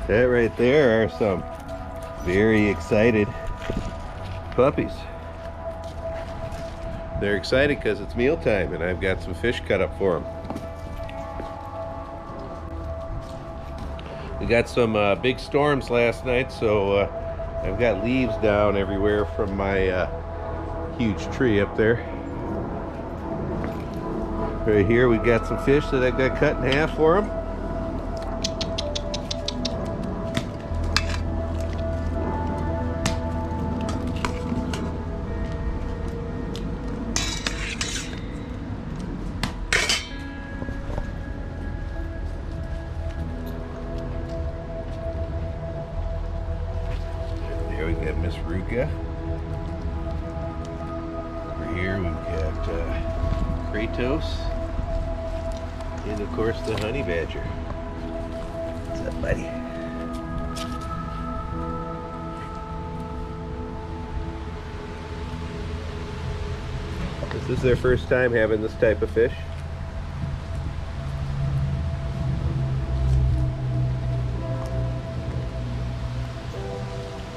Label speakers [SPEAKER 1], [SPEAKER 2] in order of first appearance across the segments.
[SPEAKER 1] That right there are some very excited puppies. They're excited because it's mealtime and I've got some fish cut up for them. We got some big storms last night, so I've got leaves down everywhere from my huge tree up there. Right here we got some fish that I got cut in half for them. There we got Miss Ruka. Over here we've got Kratos. And of course the honey badger. What's up, buddy? This is their first time having this type of fish.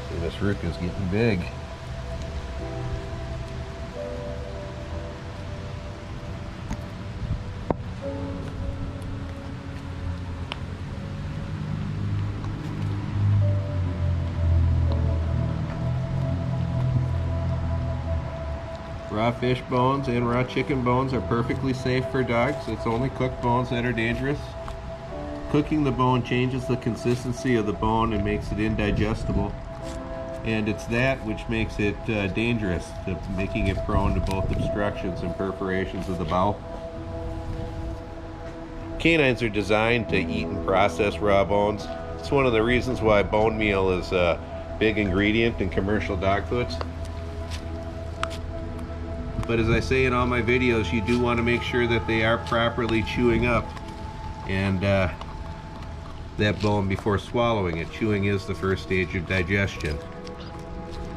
[SPEAKER 1] See, this Ruka's getting big. Raw fish bones and raw chicken bones are perfectly safe for dogs. It's only cooked bones that are dangerous. Cooking the bone changes the consistency of the bone and makes it indigestible. And it's that which makes it dangerous, making it prone to both obstructions and perforations of the bowel. Canines are designed to eat and process raw bones. It's one of the reasons why bone meal is a big ingredient in commercial dog foods. But as I say in all my videos, you do want to make sure that they are properly chewing up and that bone before swallowing it. Chewing is the first stage of digestion.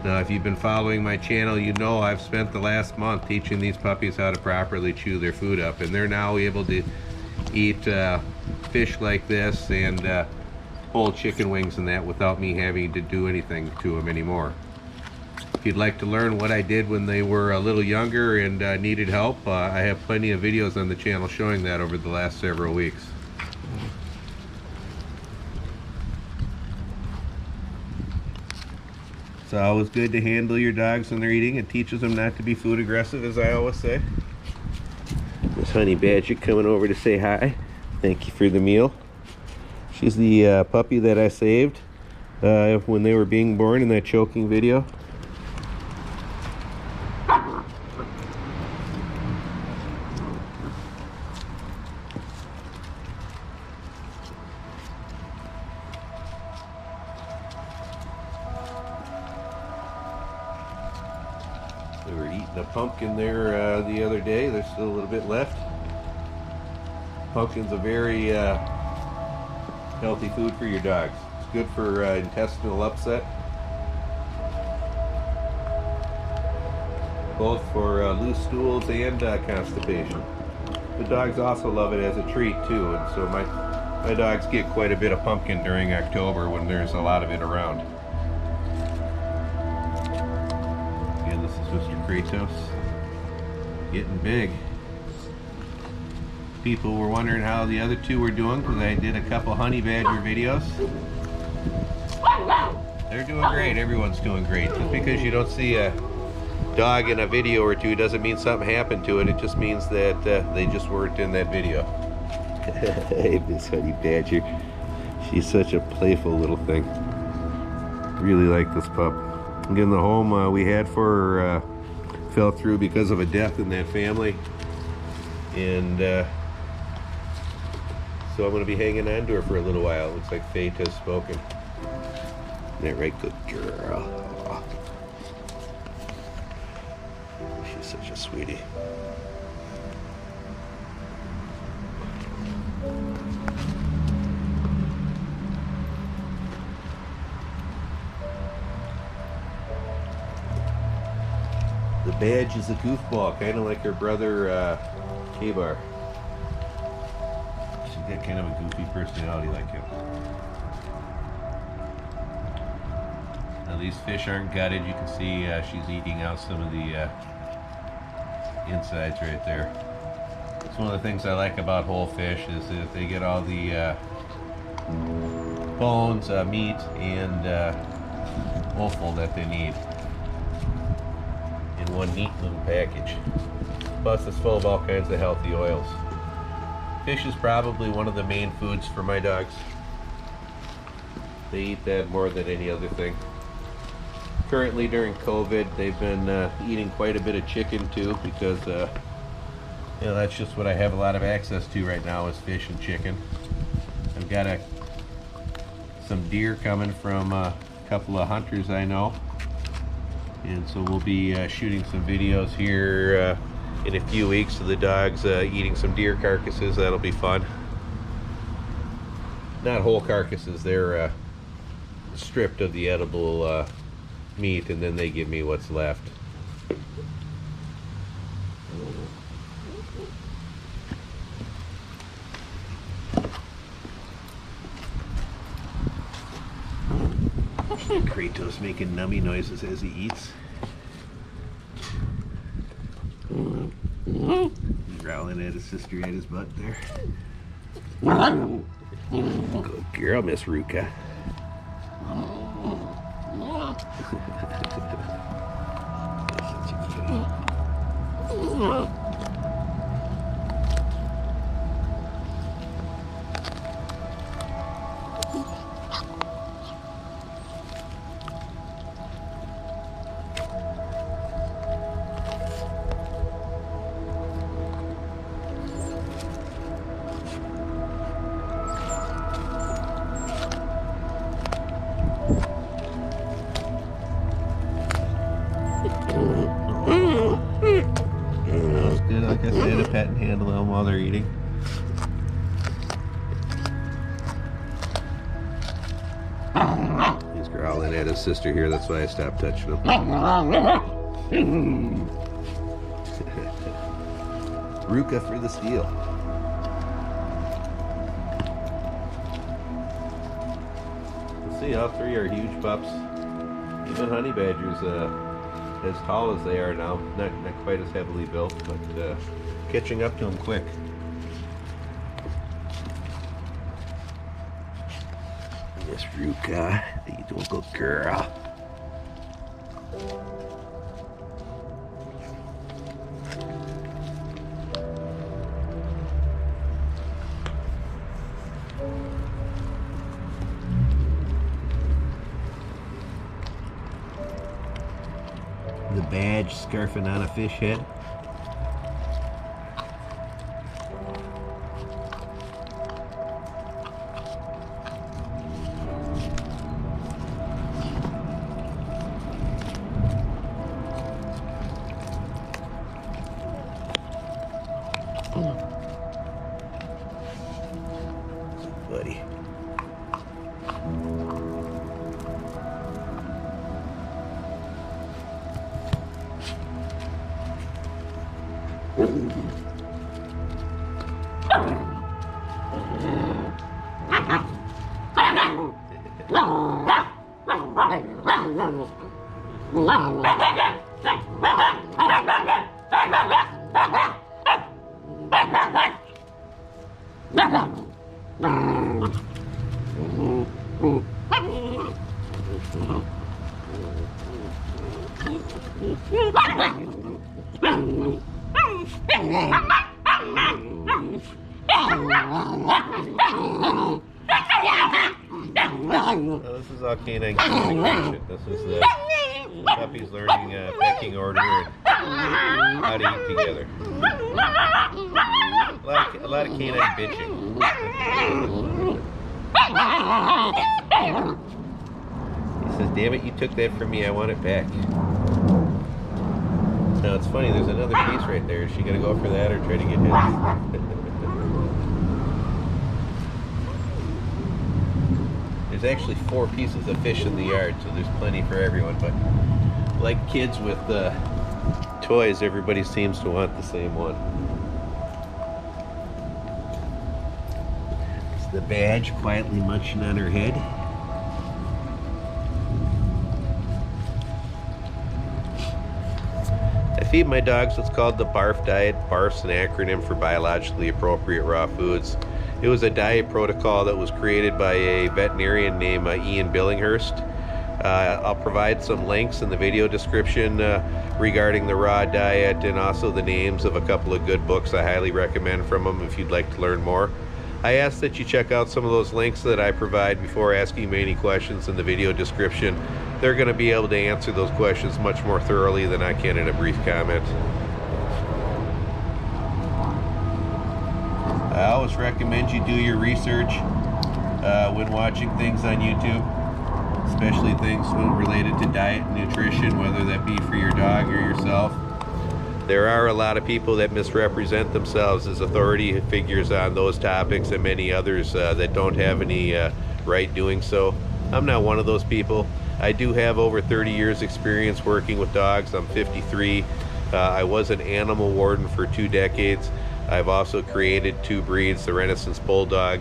[SPEAKER 1] Now, if you've been following my channel, you know I've spent the last month teaching these puppies how to properly chew their food up, and they're now able to eat fish like this and whole chicken wings and that without me having to do anything to them anymore. If you'd like to learn what I did when they were a little younger and needed help, I have plenty of videos on the channel showing that over the last several weeks. It's always good to handle your dogs when they're eating. It teaches them not to be food aggressive, as I always say. This honey badger coming over to say hi. Thank you for the meal. She's the puppy that I saved when they were being born in that choking video. We were eating a pumpkin there the other day. There's still a little bit left. Pumpkin's a very healthy food for your dogs. It's good for intestinal upset, both for loose stools and constipation. The dogs also love it as a treat too, and so my dogs get quite a bit of pumpkin during October when there's a lot of it around. Again, this is Mr. Kratos, getting big. People were wondering how the other two were doing because I did a couple honey badger videos. They're doing great. Everyone's doing great. Just because you don't see a dog in a video or two doesn't mean something happened to it. It just means that they just weren't in that video. Hey, Miss Honey Badger. She's such a playful little thing. Really like this pup. Again, the home we had for her fell through because of a death in that family. And so I'm going to be hanging on to her for a little while. Looks like fate has spoken. Isn't that right, good girl? She's such a sweetie. The badge is a goofball, kind of like her brother K-Bar. She's got kind of a goofy personality like him. Now these fish aren't gutted. You can see she's eating out some of the insides right there. It's one of the things I like about whole fish is that they get all the bones, meat, and offal that they need in one neat little package. Plus it's full of all kinds of healthy oils. Fish is probably one of the main foods for my dogs. They eat that more than any other thing. Currently during COVID, they've been eating quite a bit of chicken too, because you know, that's just what I have a lot of access to right now is fish and chicken. I've got some deer coming from a couple of hunters I know, and so we'll be shooting some videos here in a few weeks of the dogs eating some deer carcasses. That'll be fun. Not whole carcasses, they're stripped of the edible meat, and then they give me what's left. Kratos making nummy noises as he eats. Growling at his sister at his butt there. Good girl, Miss Ruka. Good, like I said, a pet and handle them while they're eating. He's growling at his sister here, that's why I stopped touching him. Ruka for the steal. See, all three are huge pups. Even honey badgers, as tall as they are now, not quite as heavily built, but catching up to them quick. Miss Ruka, you doing good girl. The badge scarfing on a fish head. Buddy. Well, this is all canine communication. This is the puppies learning pecking order and how to eat together. A lot of canine bitching. He says, "Damn it, you took that from me. I want it back." Now it's funny. There's another piece right there. Is she gonna go for that or try to get his? There's actually 4 pieces of fish in the yard, so there's plenty for everyone, but like kids with toys, everybody seems to want the same one. It's the badge quietly munching on her head. feed my dogs what's called the Barf Diet. Barf's an acronym for biologically appropriate raw foods. It was a diet protocol that was created by a veterinarian named Ian Billinghurst. I'll provide some links in the video description regarding the raw diet, and also the names of a couple of good books I highly recommend from him if you'd like to learn more. I ask that you check out some of those links that I provide before asking me any questions in the video description. They're going to be able to answer those questions much more thoroughly than I can in a brief comment. I always recommend you do your research when watching things on YouTube, especially things related to diet and nutrition, whether that be for your dog or yourself. There are a lot of people that misrepresent themselves as authority figures on those topics, and many others that don't have any right doing so. I'm not one of those people. I do have over 30 years experience working with dogs. I'm 53. I was an animal warden for 2 decades. I've also created 2 breeds, the Renaissance Bulldog,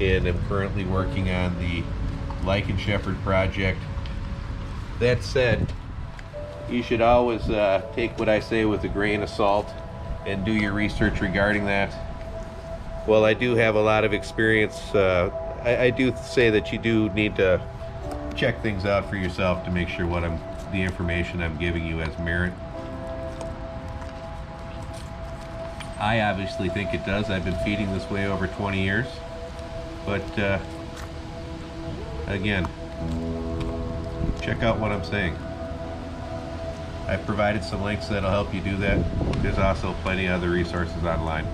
[SPEAKER 1] and I'm currently working on the Lycan Shepherd project. That said, you should always take what I say with a grain of salt and do your research regarding that. Well, I do have a lot of experience. I do say that you do need to check things out for yourself to make sure the information I'm giving you has merit. I obviously think it does. I've been feeding this way over 20 years. But again, check out what I'm saying. I've provided some links that'll help you do that. There's also plenty of other resources online.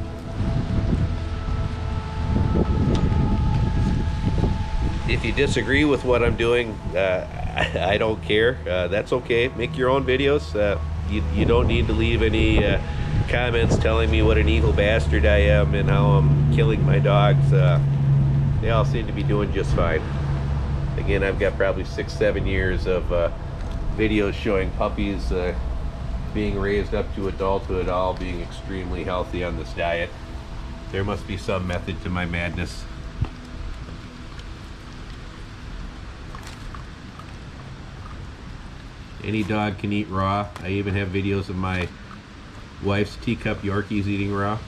[SPEAKER 1] If you disagree with what I'm doing, I don't care. That's okay. Make your own videos. You don't need to leave any comments telling me what an evil bastard I am and how I'm killing my dogs. They all seem to be doing just fine. Again, I've got probably 6-7 years of videos showing puppies being raised up to adulthood, all being extremely healthy on this diet. There must be some method to my madness. Any dog can eat raw. I even have videos of my wife's teacup Yorkies eating raw.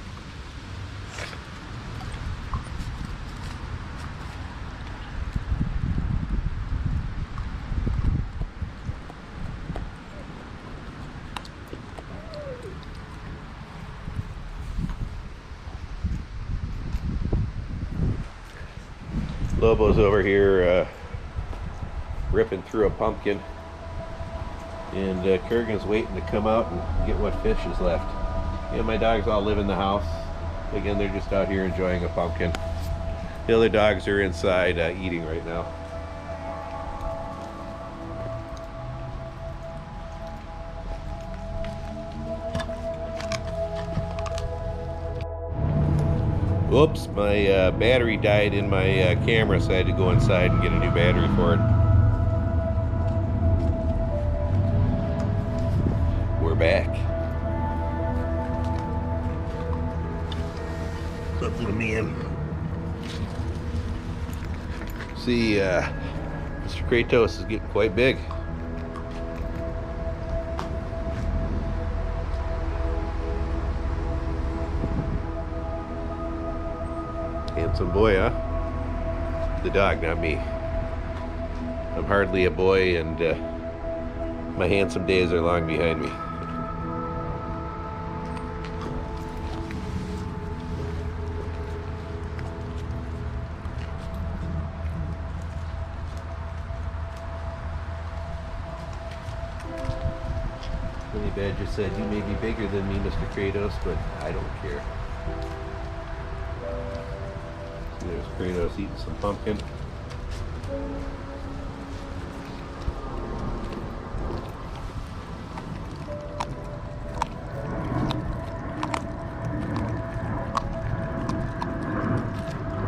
[SPEAKER 1] Lobo's over here ripping through a pumpkin, and Kurgan's waiting to come out and get what fish is left. Yeah, my dogs all live in the house. Again, they're just out here enjoying a pumpkin. The other dogs are inside eating right now. Whoops, my battery died in my camera, so I had to go inside and get a new battery for it. We're back. What's up, little man? See, Mr. Kratos is getting quite big. Handsome boy, huh? The dog, not me. I'm hardly a boy, and my handsome days are long behind me. Honey Badger said, "You may be bigger than me, Mr. Kratos, but I don't care." There's Kratos eating some pumpkin.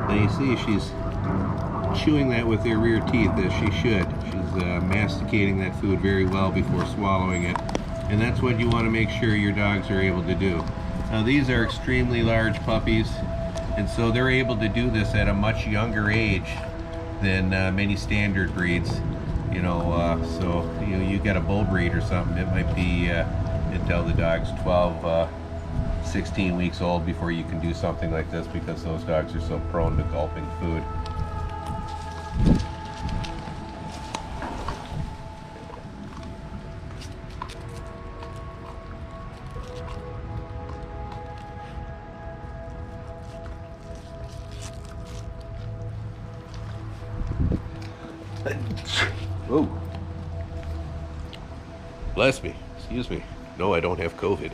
[SPEAKER 1] Now you see she's chewing that with her rear teeth, as she should. She's masticating that food very well before swallowing it. And that's what you want to make sure your dogs are able to do. Now these are extremely large puppies, and so they're able to do this at a much younger age than many standard breeds. You know, so you got a bull breed or something, it might be until the dog's 12, 16 weeks old before you can do something like this, because those dogs are so prone to gulping food. Oh, bless me, excuse me. No, I don't have COVID.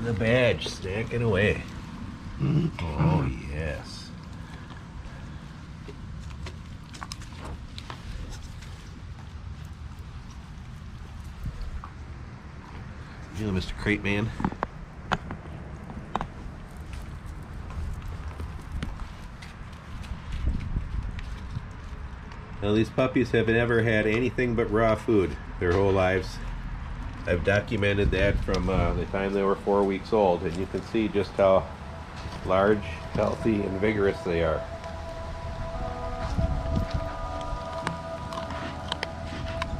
[SPEAKER 1] The badge snacking away. Oh, yes. You know, Mr. Crate Man. Now, these puppies have never had anything but raw food their whole lives. I've documented that from the time they were 4 weeks old, and you can see just how large, healthy, and vigorous they are.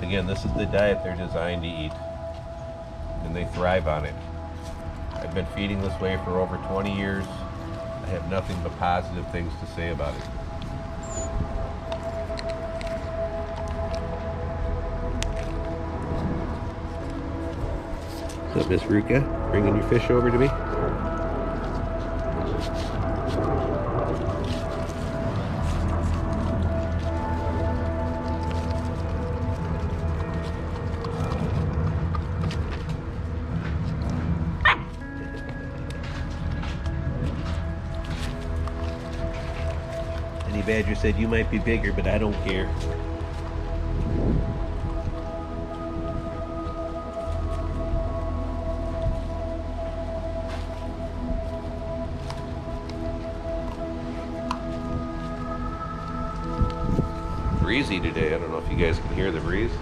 [SPEAKER 1] Again, this is the diet they're designed to eat, and they thrive on it. I've been feeding this way for over 20 years. I have nothing but positive things to say about it. What's up, Miss Ruka? Bringing your fish over to me? Honey Badger said you might be bigger, but I don't care. Breezy today. I don't know if you guys can hear the breeze.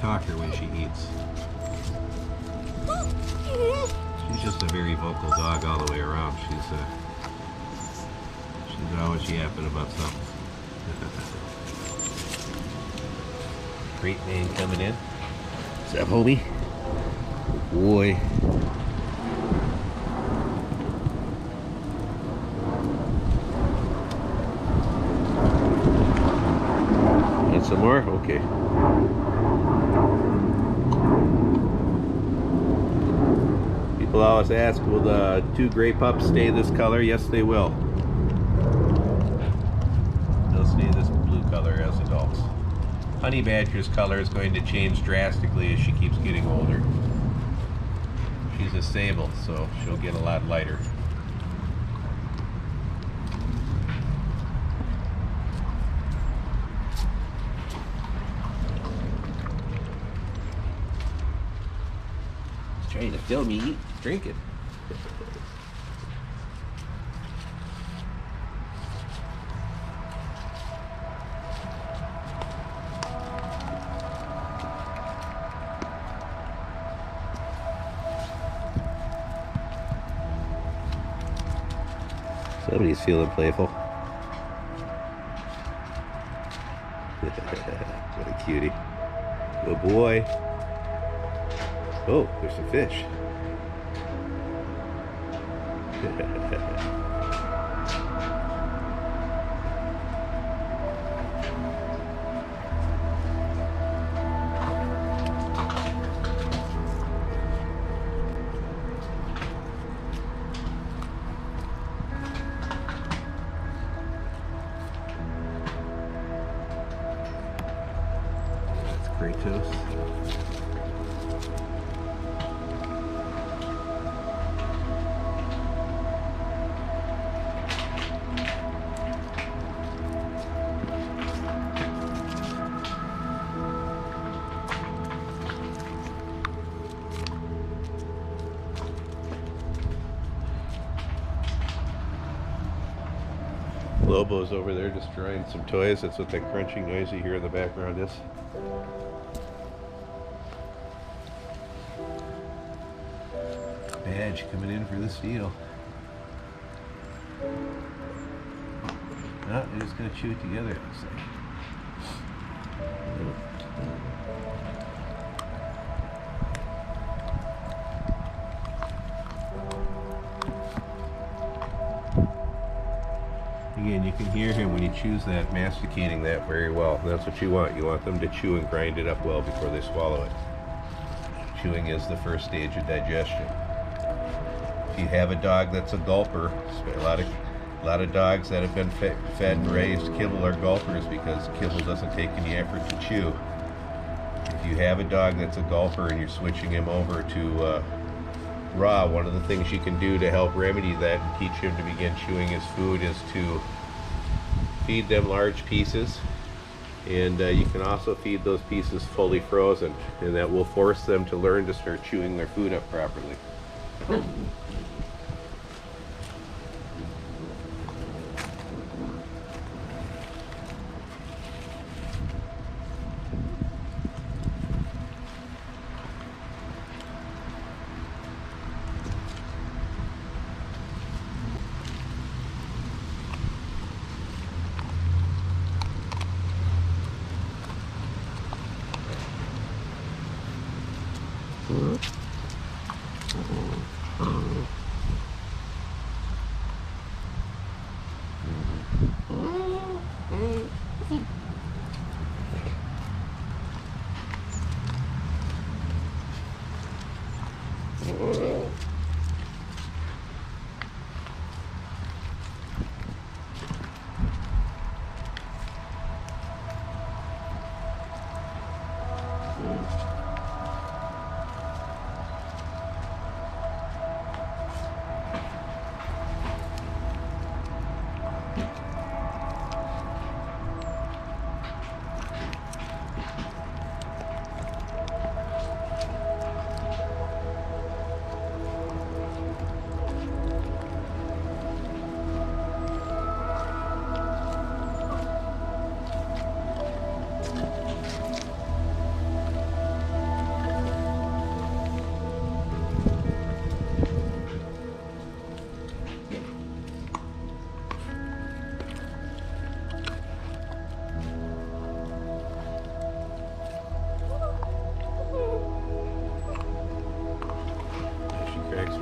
[SPEAKER 1] Talker when she eats. She's just a very vocal dog all the way around. She's always yapping about something. Great man coming in. What's up, homie? Good boy. Want some more? Okay. People always ask, will the two gray pups stay this color? Yes, they will. They'll stay this blue color as adults. Honey Badger's color is going to change drastically as she keeps getting older. She's a sable, so she'll get a lot lighter. Trying to film me drinking. Somebody's feeling playful. What a cutie. Good boy. Oh, there's some fish. lactose. Lobo's over there destroying some toys. That's what that crunching noise you hear in the background is. Badge coming in for this deal. No, they're just going to chew it together, it looks like. Again, you can hear him when he chews that, masticating that very well. That's what you want. You want them to chew and grind it up well before they swallow it. Chewing is the first stage of digestion. If you have a dog that's a gulper, a lot of dogs that have been fed and raised kibble are gulpers because kibble doesn't take any effort to chew. If you have a dog that's a gulper and you're switching him over to raw, one of the things you can do to help remedy that and teach him to begin chewing his food is to feed them large pieces, and you can also feed those pieces fully frozen, and that will force them to learn to start chewing their food up properly.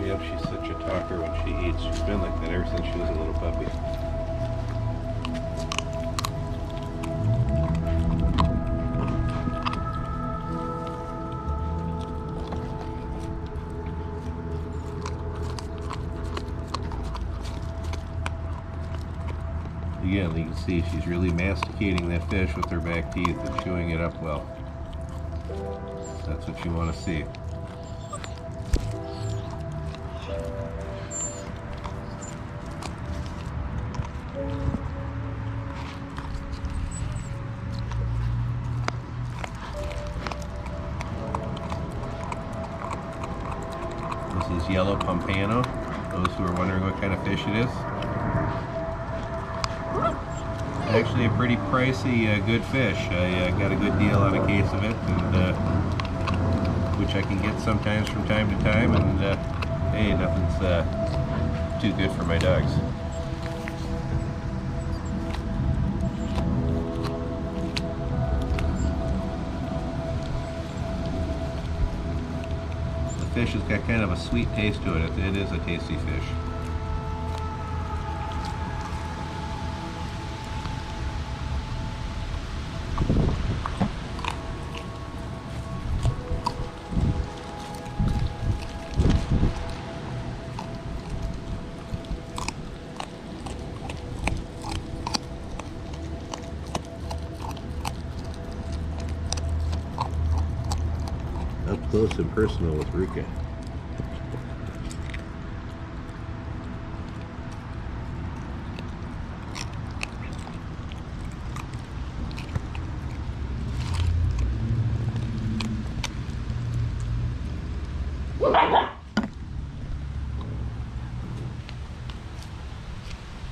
[SPEAKER 1] Me up. She's such a talker when she eats. She's been like that ever since she was a little puppy. Again, you can see she's really masticating that fish with her back teeth and chewing it up well. That's what you want to see. This is yellow pompano, those who are wondering what kind of fish it is. Actually a pretty pricey, good fish. I got a good deal on a case of it, and which I can get sometimes from time to time, and hey, nothing's too good for my dogs. The fish has got kind of a sweet taste to it. It is a tasty fish. close and personal with Ruka.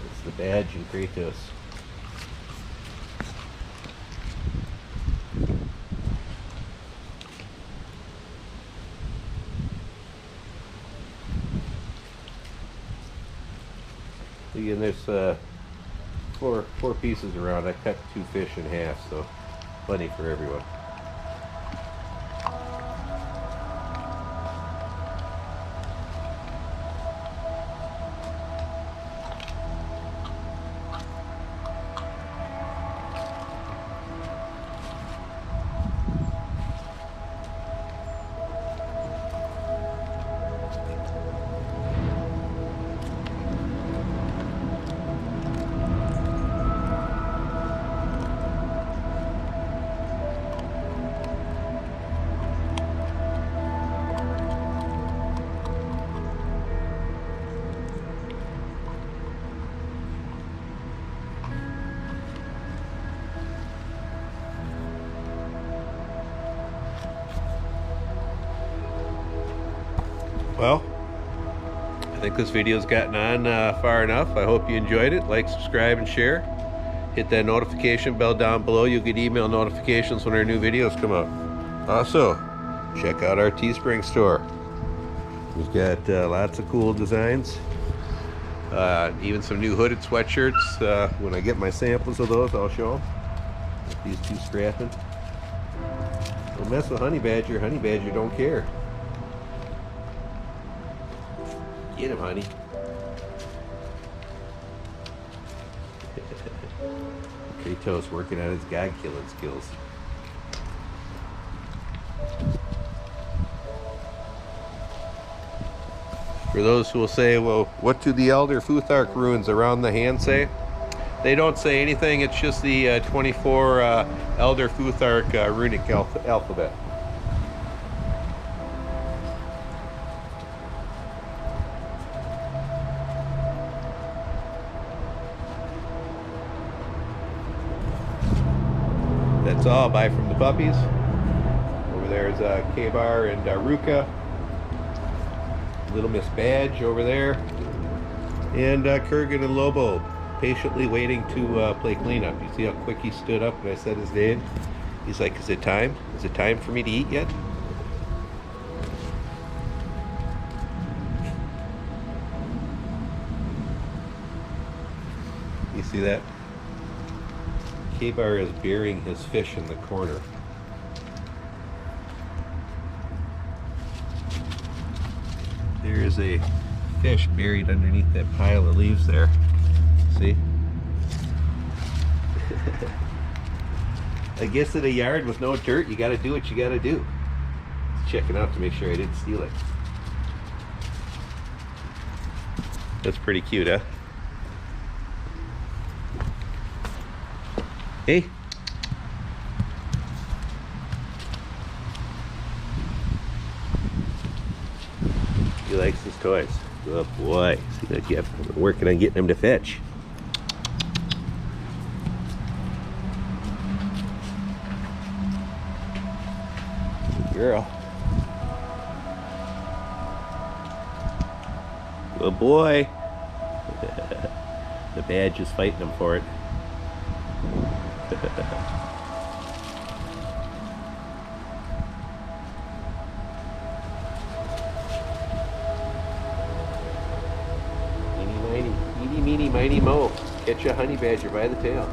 [SPEAKER 1] That's the badge in Kratos. And there's four pieces around. I cut 2 fish in half, so plenty for everyone. Well, I think this video's gotten on far enough. I hope you enjoyed it. Like, subscribe, and share. Hit that notification bell down below. You'll get email notifications when our new videos come out. Also, check out our Teespring store. We've got lots of cool designs. Even some new hooded sweatshirts. When I get my samples of those, I'll show them. These two scrapping. Don't mess with Honey Badger. Honey Badger don't care. Get him, honey. Kratos working on his god-killing skills. For those who will say, well, what do the Elder Futhark runes around the hand say? They don't say anything. It's just the 24 Elder Futhark runic alphabet. That's all. Bye from the puppies. Over there is K-Bar and Ruka. Little Miss Badge over there. And Kurgan and Lobo patiently waiting to play cleanup. You see how quick he stood up when I said his name? He's like, is it time? Is it time for me to eat yet? You see that? K-Bar is burying his fish in the corner. There is a fish buried underneath that pile of leaves there. See? I guess in a yard with no dirt, you gotta do what you gotta do. Just checking out to make sure I didn't steal it. That's pretty cute, huh? Hey. He likes his toys. Good boy. See that? I'm working on getting him to fetch. Good girl. Good boy. The badge is fighting him for it. Eeny, meeny, miny, mo. Catch a honey badger by the tail.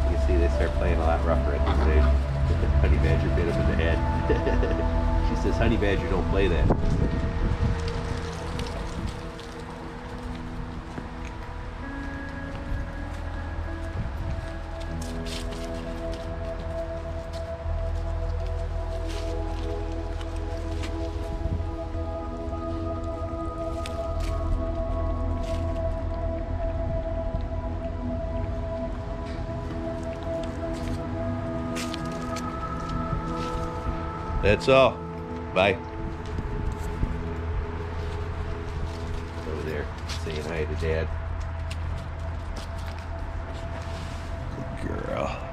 [SPEAKER 1] You can see they start playing a lot rougher at this stage. Honey badger bit him in the head. She says honey badger don't play that. That's all. Bye. Over there saying hi to Dad. Good girl.